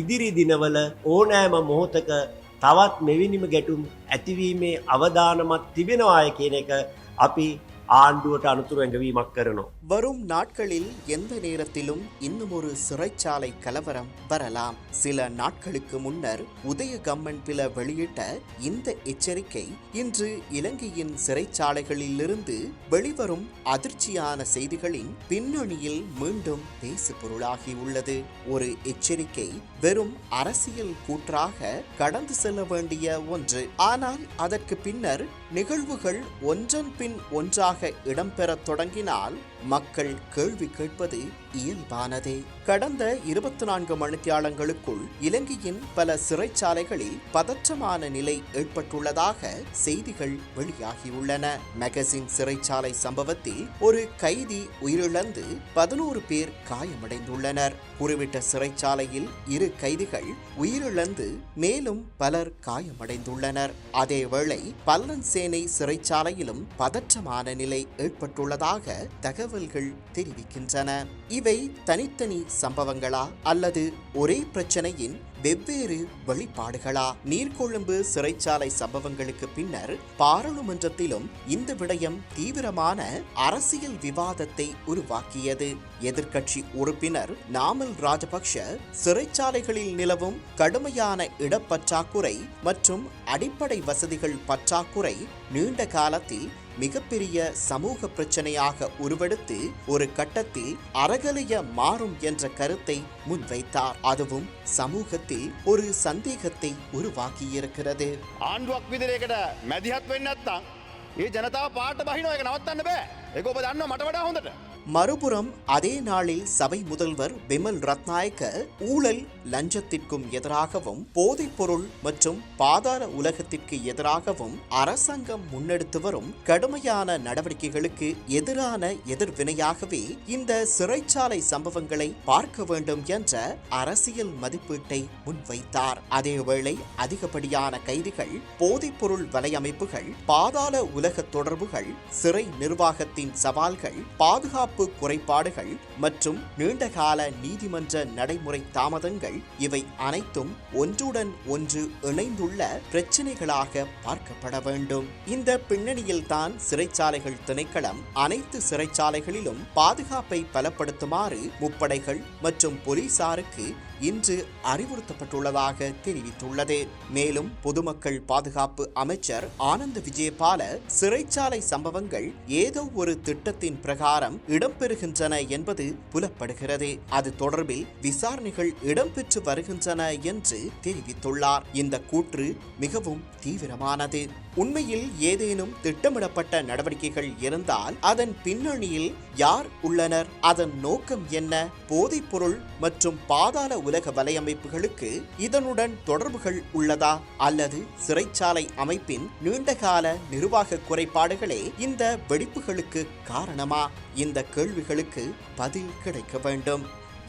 ඉදිරි දිනවල ඕනෑම මොහොතක තවත් මෙවැනිම ගැටුම් ඇතිවීමේ අවදානමක් තිබෙනවාය කියන එක අපි ஆண்டுවට අනුතුරු ඇඟවීමක් කරනවා. வரும் நாட்களில் எந்த நேரத்திலும் இன்னும் ஒரு சிறைச்சாலை கலவரம் வரலாம். சில நாட்களுக்கு முன்னர் உதயகம்மன் பில வெளியிட்ட இந்த எச்சரிக்கை இன்று இலங்கையின் சிறைச்சாலைகளிலிருந்து வெளிவரும் அதிர்ச்சியான செய்திகளின் பின்னணியில் மீண்டும் பேசு பொருளாகியுள்ளது. ஒரு எச்சரிக்கை வெறும் அரசியல் கூற்றாக கடந்து செல்ல வேண்டிய ஒன்று. ஆனால் அதற்கு பின்னர் நிகழ்வுகள் ஒன்றன் பின் ஒன்றாக இடம்பெறத் தொடங்கினால் மக்கள் கேள்வி கேட்பது இயல்பானதே. கடந்த 24 மணித்தியாலங்களுக்குள் இலங்கையின் பல சிறைச்சாலைகளில் பதற்றமான நிலை ஏற்பட்டுள்ளதாக செய்திகள் வெளியாகியுள்ளன. மேகசின் சிறைச்சாலை சம்பவத்தில் ஒரு கைதி உயிரிழந்து 11 பேர் காயமடைந்துள்ளனர். குறிப்பிட்ட சிறைச்சாலையில் 2 கைதிகள் உயிரிழந்து மேலும் பலர் காயமடைந்துள்ளனர். அதேவேளை பல்லன்சேனை சிறைச்சாலையிலும் பதற்றமான நிலை ஏற்பட்டுள்ளதாக தகவல்கள் தெரிவிக்கின்றன. இவை தனித்தனி சம்பவங்களா அல்லது ஒரே பிரச்சனையின் வெவ்வேறு வெளிப்பாடுகளா? நீர்கொழும்பு சிறைச்சாலை சம்பவங்களுக்கு பின்னர் பாராளுமன்றத்திலும் இந்த விடயம் தீவிரமான அரசியல் விவாதத்தை உருவாக்கியது. எதிர்க்கட்சி உறுப்பினர் நாமல் ராஜபக்ஷ சிறைச்சாலைகளில் நிலவும் கடுமையான இடப்பற்றாக்குறை மற்றும் அடிப்படை வசதிகள் பற்றாக்குறை நீண்ட காலத்தில் மிகப்பெரிய சமூக பிரச்சனையாக உருவெடுத்து ஒரு கட்டத்தில் அறகலைய மாறும் என்ற கருத்தை முன்வைத்தார். அதுவும் சமூகத்தில் ஒரு சந்தேகத்தை உருவாக்கியிருக்கிறது. ආණ්ඩුවක් විදිහකට මැදිහත් වෙන්නේ නැත්නම් ඒ ජනතාව පාට බහිනවා. ඒක නවත්තන්න බෑ. ඒක ඔබ දන්නවා මට වඩා හොඳට. மறுபுறம் அதே நாளில் சபை முதல்வர் பிமல் ரத்நாயக்க ஊழல் லஞ்சத்திற்கும் எதிராகவும் போதைப்பொருள் மற்றும் பாதாள உலகத்திற்கு எதிராகவும் அரசாங்கம் முன்னெடுத்து வரும் கடுமையான நடவடிக்கைகளுக்கு எதிரான எதிர்வினையாகவே இந்த சிறைச்சாலை சம்பவங்களை பார்க்க வேண்டும் என்ற அரசியல் மதிப்பீட்டை முன்வைத்தார். அதேவேளை அதிகப்படியான கைதிகள், போதைப்பொருள் வலையமைப்புகள், பாதாள உலக தொடர்புகள், சிறை நிர்வாகத்தின் சவால்கள், பாதுகாப்பு குறைபாடுகள் மற்றும் நீண்டகால நீதிமன்ற நடைமுறை தாமதங்கள் இவை அனைத்தும் ஒன்றுடன் ஒன்று இணைந்துள்ள பிரச்சனைகளாக பார்க்கப்பட வேண்டும். இந்த பின்னணியில் தான் சிறைச்சாலைகள் திணைக்களம் அனைத்து சிறைச்சாலைகளிலும் பாதுகாப்பை பலப்படுத்துமாறு முப்படைகள் மற்றும் போலீசாருக்கு இன்று அறிவுறுத்தப்பட்டுள்ளதாக தெரிவித்துள்ளது. மேலும் பொதுமக்கள் பாதுகாப்பு அமைச்சர் ஆனந்த விஜயபால சிறைச்சாலை சம்பவங்கள் ஏதோ ஒரு திட்டத்தின் பிரகாரம் இடம்பெறுகின்றன என்பது புலப்படுகிறது. அது தொடர்பில் விசாரணைகள் இடம்பெற்று வருகின்றன என்று தெரிவித்துள்ளார். இந்த கூற்று மிகவும் தீவிரமானது. உண்மையில் ஏதேனும் திட்டமிடப்பட்ட நடவடிக்கைகள் இருந்தால் அதன் பின்னணியில் யார் உள்ளனர்? அதன் நோக்கம் என்ன? போதைப்பொருள் மற்றும் பாதாள உலக வலையமைப்புகளுக்கு இதனுடன் தொடர்புகள் உள்ளதா? அல்லது சிறைச்சாலை அமைப்பின் நீண்டகால நிர்வாக குறைபாடுகளே இந்த வெடிப்புகளுக்கு காரணமா? இந்த கேள்விகளுக்கு பதில் கிடைக்க வேண்டும்.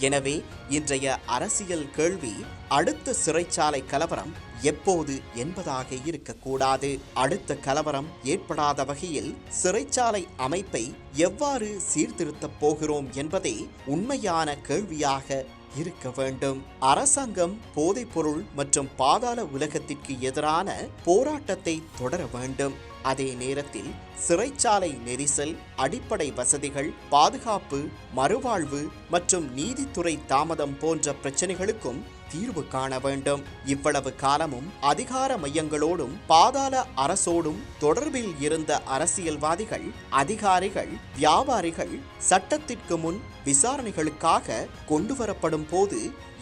எனவே இன்றைய அரசியல் கேள்வி அடுத்த சிறைச்சாலை கலவரம் எப்போது என்பதாக இருக்கக்கூடாது. அடுத்த கலவரம் ஏற்படாத வகையில் சிறைச்சாலை அமைப்பை எவ்வாறு சீர்திருத்தப் போகிறோம் என்பதே உண்மையான கேள்வியாக இருக்க வேண்டும். அரசாங்கம் போதைப்பொருள் மற்றும் பாதாள உலகத்திற்கு எதிரான போராட்டத்தை தொடர வேண்டும். அதே நேரத்தில் சிறைச்சாலை நெரிசல், அடிப்படை வசதிகள், பாதுகாப்பு, மறுவாழ்வு மற்றும் நீதித்துறை தாமதம் போன்ற பிரச்சனைகளுக்கும் தீர்வு காண வேண்டும். இவ்வளவு காலமும் அதிகார மையங்களோடும் பாதாள அரசோடும் தொடர்பில் இருந்த அரசியல்வாதிகள், அதிகாரிகள், வியாபாரிகள் சட்டத்திற்கு முன் விசாரணைகளுக்காக கொண்டுவரப்படும் போது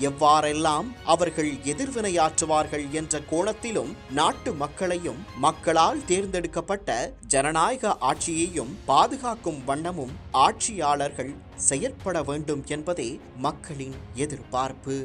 எவ்வாறெல்லாம் அவர்கள் எதிர்வினையாற்றுவார்கள் என்ற கோணத்திலும் நாட்டு மக்களையும் மக்களால் தேர்ந்தெடுக்கப்பட்ட ஜனநாயக ஆட்சியையும் பாதுகாக்கும் வண்ணமும் ஆட்சியாளர்கள் செயற்பட வேண்டும் என்பதே மக்களின் எதிர்பார்ப்பு.